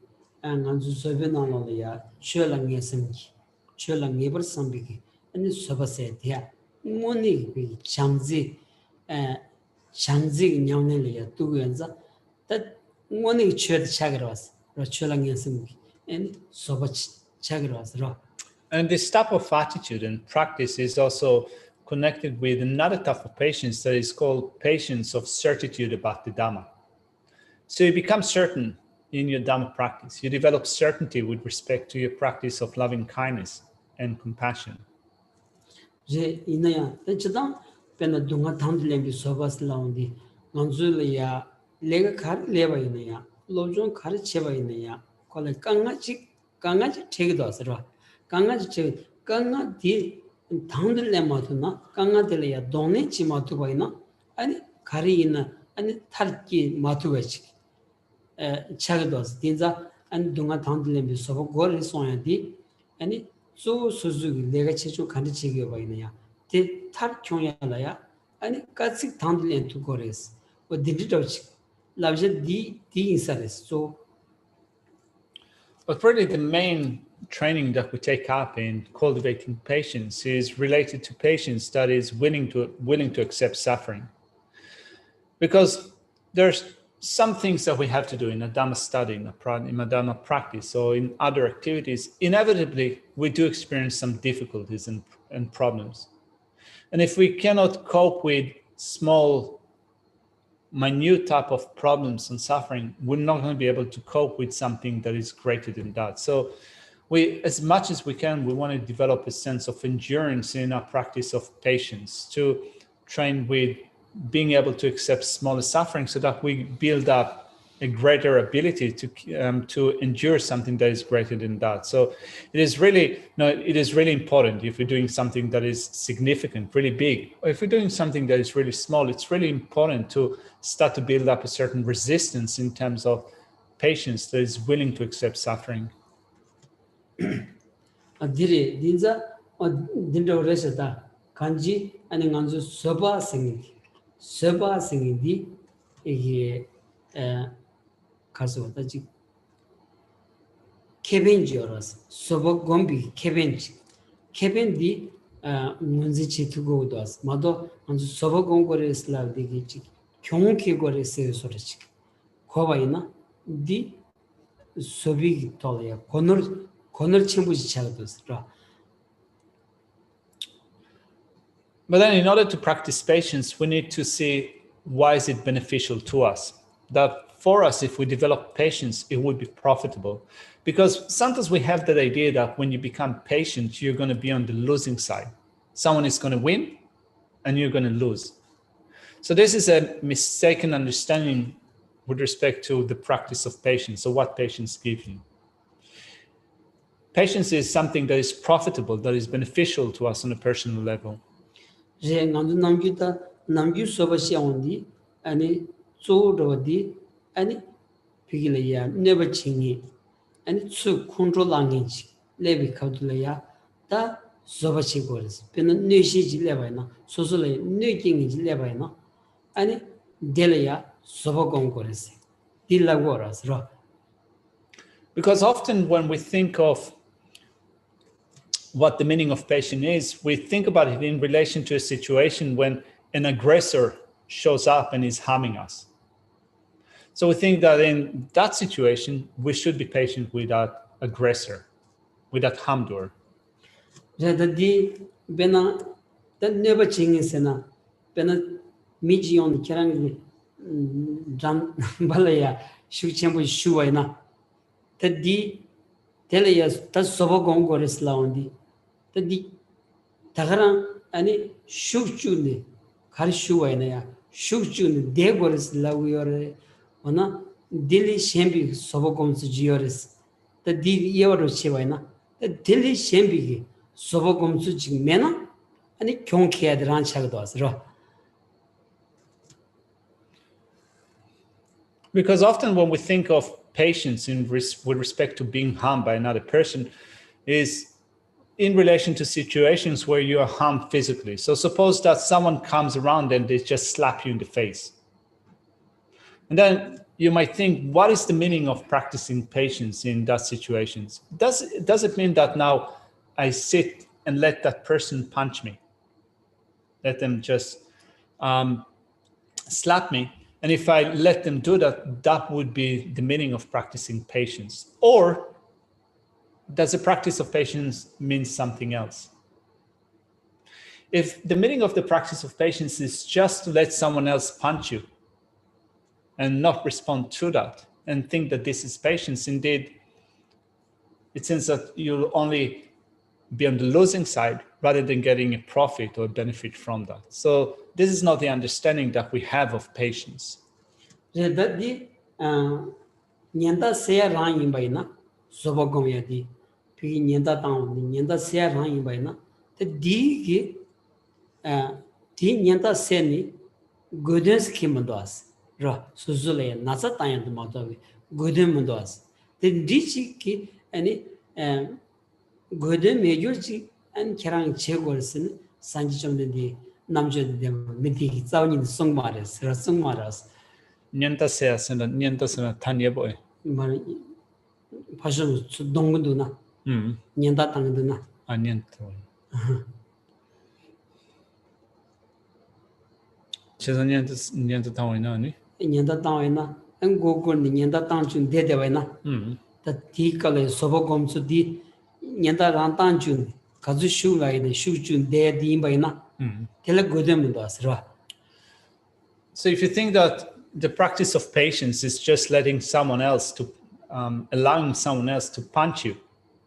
and Anzusovenanolia, Cholang Yasamki, Cholang Neighbor Sambiki, and the Sobaset here. Moni be Changzi, Changzi Nyanelia, Tuganza, that Moni Church Chagras, Cholang Yasamki, and Sobach Chagras. And this type of attitude and practice is also connected with another type of patience that is called patience of certitude about the Dhamma. So you become certain in your Dhamma practice. You develop certainty with respect to your practice of loving kindness and compassion. Inaya, the Chadam, Pena Dunga Tandlembi Sobas Laundi, Manzulia, Lega Kar Leva Inaya, Lojon Kar Cheva Inaya, call it Gangachi Tegdosra, Gangachi Ganga di Tandlematuna, Ganga delia, Donichi Matubaina, and Karina, and Tarki Matuvech. Chagados, Dinza, and Dunga Tandlembi Sobo Goris Soyandi, and so Suzuki, Legacho Kandichi Vaina, the Tarkyonaya, and Katsik Tandlin to Gores, but the Ditoch, Lavja D Insaris. So, but really the main training that we take up in cultivating patience is related to patience that is willing to accept suffering. Because there's some things that we have to do in a Dhamma study, in a Dhamma practice, or in other activities. Inevitably, we do experience some difficulties and problems. And if we cannot cope with small, minute type of problems and suffering, we're not going to be able to cope with something that is greater than that. So we, as much as we can, we want to develop a sense of endurance in our practice of patience, to train with being able to accept smaller suffering so that we build up a greater ability to endure something that is greater than that. So it is really important if we're doing something that is significant, really big, or if we're doing something that is really small, it's really important to start to build up a certain resistance in terms of patience that is willing to accept suffering. Dire dinza dinda reseta kanji ani nganzu soba singi di 이게 가서 다지 케벤지어라서 소버 곰비 케벤디 문지치 두고도 왔어 마도 먼저 소버 곰거레스라 되겠지 경기 거레스에 소리지 거바이나 디 소비 돌이야 건을 침부지 차도스라. But then in order to practice patience, we need to see why is it beneficial to us. That for us, if we develop patience, it would be profitable. Because sometimes we have that idea that when you become patient, you're going to be on the losing side. Someone is going to win and you're going to lose. So this is a mistaken understanding with respect to the practice of patience. So what patience gives you? Patience is something that is profitable, that is beneficial to us on a personal level. 남규 소바시온디 아니 조로디 아니 비길이야 never 칭이 아니 수 컨트롤랑인지 레비 카드려야 다 소바시 거스 베는 뇌시지 레바이나 소소레 뇌킹이지 레바이나 아니 델이야 소바공 거스 딜라고라스라. Because often when we think of what the meaning of patience is, we think about it in relation to a situation when an aggressor shows up and is harming us. So we think that in that situation, we should be patient with that aggressor, with that harmdoer. Jadi bena that never chingisena bena mijion kerang jam balaya shuchembu shuwaina tadi teleyas tas sobogong gores laundi tadi tagaran ani shukchuni 가르슈와이나야 슈크준 데고르스 라위어레 오나 딜리 셴비 소보곰스 지어레스 더 딜 이어로 치와이나 딜리 셴비기 소보곰스 지메나 아니 경케야드란 차도 왔어. Because often when we think of patience with respect to being harmed by another person is in relation to situations where you are harmed physically. So suppose that someone comes around and they just slap you in the face. And then you might think, what is the meaning of practicing patience in that situation? Does it mean that now I sit and let that person punch me? Let them just slap me. And if I let them do that, that would be the meaning of practicing patience. Or does the practice of patience mean something else? If the meaning of the practice of patience is just to let someone else punch you and not respond to that and think that this is patience, indeed, it seems that you'll only be on the losing side rather than getting a profit or benefit from that. So this is not the understanding that we have of patience. 소보곰야디 비 년다 땅 년다 세랑 이바이나 디기 디 년다 세니 고든스 키문도스 라 수술에 나사 땅도 마도비 고든문도스 디지키 아니 고든 메주지 안 캐랑 제거스는 산지 좀 된디 남자들 미디 자원이 송마레스 송마라스 년다 세야스는 년다스는 단예보에 말 파션 동근도나 년다 땅도나 년도 제가 년도 땅이나 아니 년다 땅이나 한국은 년다 땅준 대대와이나 다 디컬에 소보검수 디 년다 란땅준 가주 슈가이네 슈준 대디바이나 텔 고데문도 아스라. So if you think that the practice of patience is just letting someone else to allowing someone else to punch you,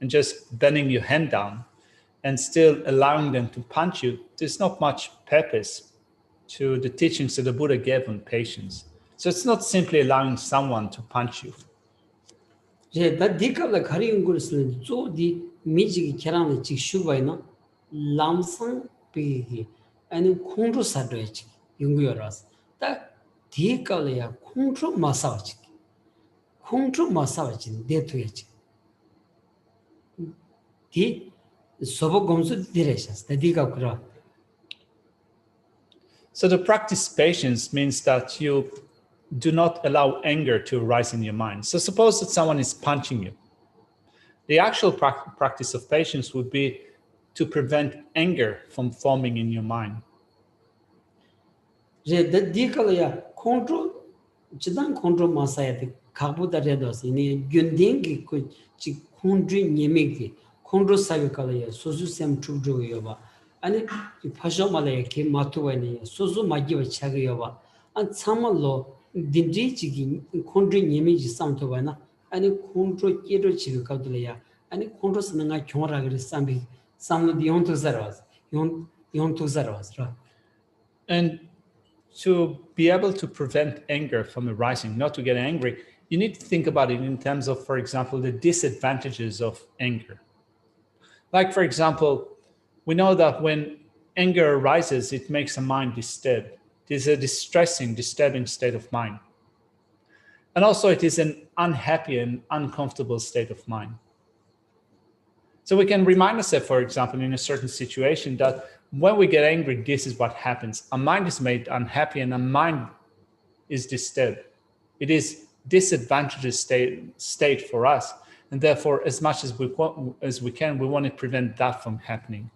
and just bending your hand down and still allowing them to punch you, there's not much purpose to the teachings that the Buddha gave on patience. So it's not simply allowing someone to punch you. 다 디캅라 가리는 것은 조디 미지기 계란의 직슈바이나 람상 비히 아니 콩로 사도야지 연구여라서 딱 디캅라야 콩로 마사지 콩로 마사지 데토야지 디 소보검수 디레샤스 다 디캅라. So to practice patience means that you do not allow anger to arise in your mind. So suppose that someone is punching you. The actual practice of patience would be to prevent anger from forming in your mind. 디캅라야 콩로 지단 콩로 마사야데 가부다레도스 이 균딩기 그지 콩드리 니메기 콩로 사비칼라야 소수셈 추조여바 아니 파쇼말에 게 마투와니 소수 마기와 차기여바 안 참말로 딘지지기 콘드리 니미지 삼토바나 아니 콘트로 끼로 지가 가들이야 아니 콘트로 쓰는가 경화라 그래 삼비 삼로 디온토자라스 용토자라스. And to be able to prevent anger from arising, not to get angry, you need to think about it in terms of, for example, the disadvantages of anger. Like, for example, we know that when anger arises, it makes a mind disturbed. It is a disturbing state of mind. And also it is an unhappy and uncomfortable state of mind. So we can remind ourselves, for example, in a certain situation that when we get angry, this is what happens. Our mind is made unhappy and our mind is disturbed. It is disadvantageous state for us. And therefore, as much as we can, we want to prevent that from happening.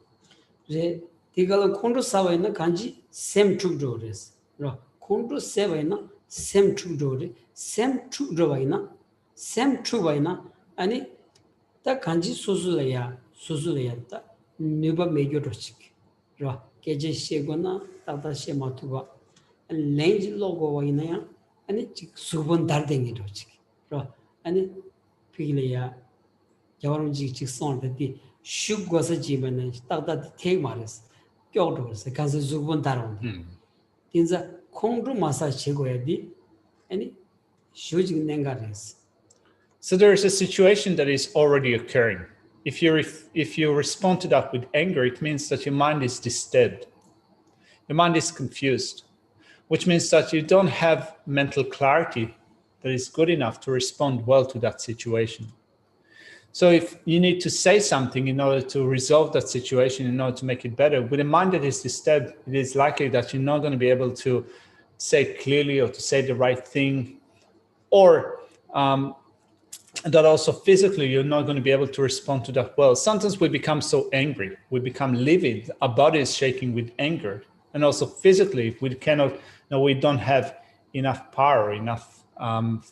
디가로 콘도 사와이나 간지 셈 축조레스. 콘도 세와이나 셈 축조레. 셈 축조와이나 셈 축와이나 아니 다 간지 소수래야 다 네바 메교로식. 게제 시고나 따다 시마투바 렌지 로고와이나야 아니 직 수분 달댕이로식. 아니 피글이야 여러분지 직선한테 슈고서 집에는 따다 택 말했어. 껴들어서 가서 수분 달아온다. 진짜 콩도 마사지 제거해야지. 아니 쇼직 냉가레스. So there is a situation that is already occurring. If you respond to that with anger, it means that your mind is disturbed. Your mind is confused, which means that you don't have mental clarity that is good enough to respond well to that situation. So if you need to say something in order to resolve that situation, in order to make it better, with a mind that is disturbed, it is likely that you're not going to be able to say it clearly or to say the right thing, or that also physically you're not going to be able to respond to that well. Sometimes we become so angry, we become livid, our body is shaking with anger, and also physically we don't have enough power, enough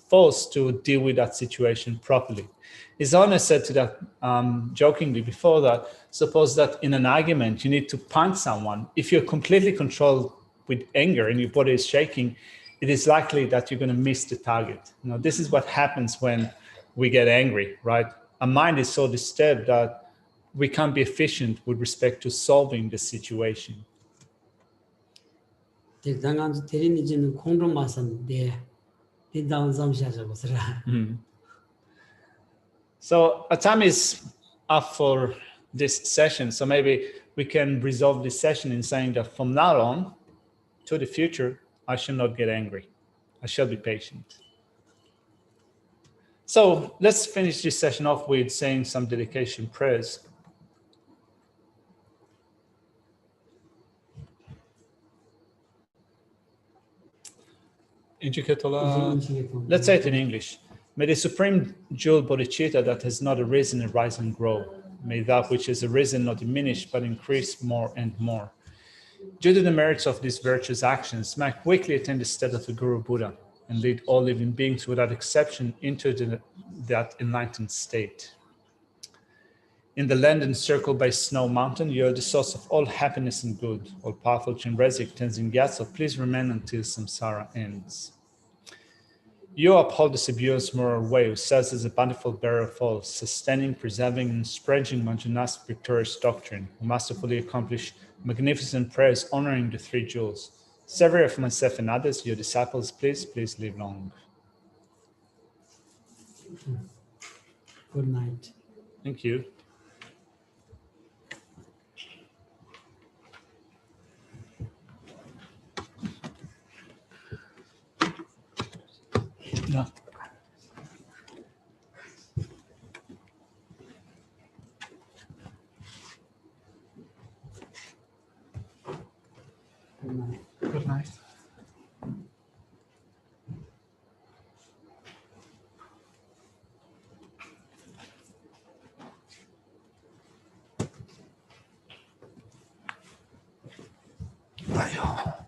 force to deal with that situation properly. His Honor said to that jokingly before that, suppose that in an argument you need to punch someone. If you're completely controlled with anger and your body is shaking, it is likely that you're going to miss the target. This is what happens when we get angry, right? Our mind is so disturbed that we can't be efficient with respect to solving the situation. So our time is up for this session. So maybe we can resolve this session in saying that from now on to the future, I shall not get angry. I shall be patient. So let's finish this session off with saying some dedication prayers. Let's say it in English. May the supreme jewel bodhicitta that has not arisen arise and grow. May that which has arisen not diminish but increase more and more. Due to the merits of these virtuous actions, may I quickly attain the stead of the Guru Buddha and lead all living beings without exception into that enlightened state. In the land encircled by snow mountain, you are the source of all happiness and good. All powerful Chenrezig Tenzin Gyatso, please remain until samsara ends. You uphold the Sibios moral way, who serves as a bountiful bearer of all, sustaining, preserving, and spreading Manjunath's victorious doctrine, who masterfully accomplish magnificent prayers honoring the three jewels. Several of myself and others, your disciples, please live long. Good night. Thank you. No. Good night. Good night. Ayo.